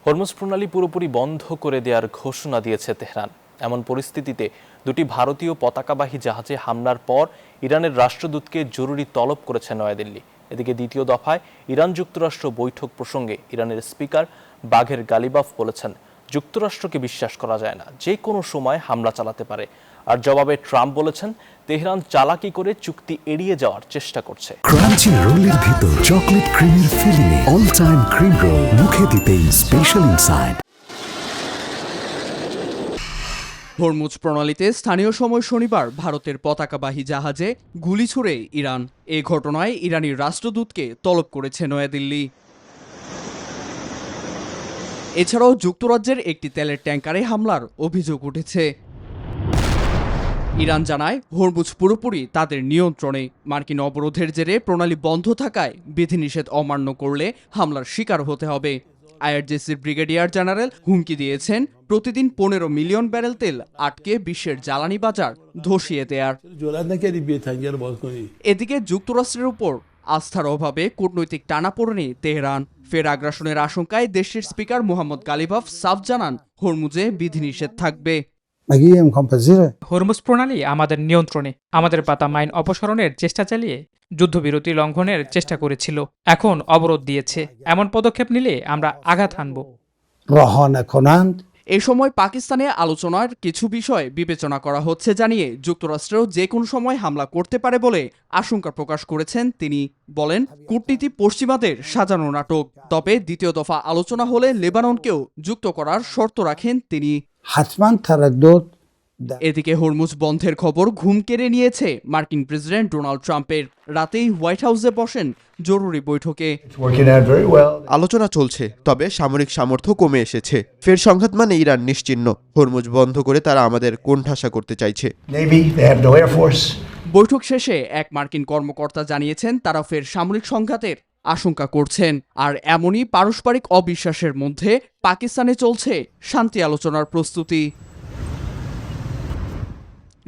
Hormuz প্রণালী পুরোপুরি বন্ধ করে দেওয়ার ঘোষণা দিয়েছে তেহরান। এমন পরিস্থিতিতে দুটি ভারতীয় পতাকাবাহী জাহাজে হামলার পর ইরানের রাষ্ট্রদূতকে জরুরি তলব করেছে নয়াদিল্লি। এদিকে দ্বিতীয় দফায় ইরান যুক্তরাষ্ট্র বৈঠক প্রসঙ্গে ইরানের স্পিকার বাঘের গালিবাফ বলেছেন, যুক্তরাষ্ট্রকে বিশ্বাস করা যায় না, যে কোনো সময় হামলা চালাতে পারে। আর জবাবে ট্রাম্প বলেছেন, তেহরান চালাকি করে চুক্তি এড়িয়ে যাওয়ার চেষ্টা করছে। ক্রাঞ্চি রোলের ভিতর চকলেট ক্রিমের ফিলিংয়ে অল টাইম ক্রিম রোল, মুখে দিতেই স্পেশাল ইনসাইড। হরমুজ প্রণালীতে স্থানীয় সময় শনিবার ভারতের পতাকাবাহী জাহাজে গুলি ছুড়ে ইরান। এ ঘটনায় ইরানি রাষ্ট্রদূতকে তলব করেছে নয়াদিল্লি। এছাড়াও যুক্তরাজ্যের একটি তেলের ট্যাঙ্কারে হামলার অভিযোগ উঠেছে। ইরান জানায়, হরমুজ পুরোপুরি তাদের নিয়ন্ত্রণে। মার্কিন অবরোধের জেরে প্রণালী বন্ধ থাকায় বিধিনিষেধ অমান্য করলে হামলার শিকার হতে হবে। আইআরজিসির ব্রিগেডিয়ার জেনারেল হুমকি দিয়েছেন প্রতিদিন 15 মিলিয়ন ব্যারেল তেল আটকে বিশ্বের জ্বালানি বাজার ধসিয়ে দেয়ার। এদিকে যুক্তরাষ্ট্রের উপর আস্থার অভাবে কূটনৈতিক টানাপোড়েনে তেহরান। ফের আগ্রাসনের আশঙ্কায় দেশটির স্পিকার মোহাম্মদ গালিবাফ সাফ জানান, হরমুজে বিধিনিষেধ থাকবে। হরমুজ প্রণালী আমাদের নিয়ন্ত্রণে। আমাদের পাতা মাইন অপসারণের চেষ্টা চালিয়ে যুদ্ধবিরতি লঙ্ঘনের চেষ্টা করেছিল, এখন অবরোধ দিয়েছে। এমন পদক্ষেপ নিলে আমরা আঘাত হানব। এ সময় পাকিস্তানে আলোচনার কিছু বিষয় বিবেচনা করা হচ্ছে জানিয়ে যুক্তরাষ্ট্রেও যে কোনো সময় হামলা করতে পারে বলে আশঙ্কা প্রকাশ করেছেন তিনি। বলেন, কূটনীতি পশ্চিমাদের সাজানো নাটক। তবে দ্বিতীয় দফা আলোচনা হলে লেবাননকেও যুক্ত করার শর্ত রাখেন তিনি। এদিকে হরমুজ বন্ধের খবর ঘুম কেড়ে নিয়েছে মার্কিন প্রেসিডেন্ট ডোনাল্ড ট্রাম্পের। রাতেই হোয়াইট হাউসে বসেন জরুরি বৈঠকে। আলোচনা চলছে, তবে সামরিক সামর্থ্য কমে এসেছে। ফের সংঘাত মানে ইরান নিশ্চিহ্ন। হরমুজ বন্ধ করে তারা আমাদের কোণঠাসা করতে চাইছে। বৈঠক শেষে এক মার্কিন কর্মকর্তা জানিয়েছেন, তারা ফের সামরিক সংঘাতের আশঙ্কা করছেন। আর এমনই পারস্পরিক অবিশ্বাসের মধ্যে পাকিস্তানে চলছে শান্তি আলোচনার প্রস্তুতি।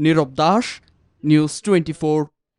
নীরব দাস, নিউজ 24।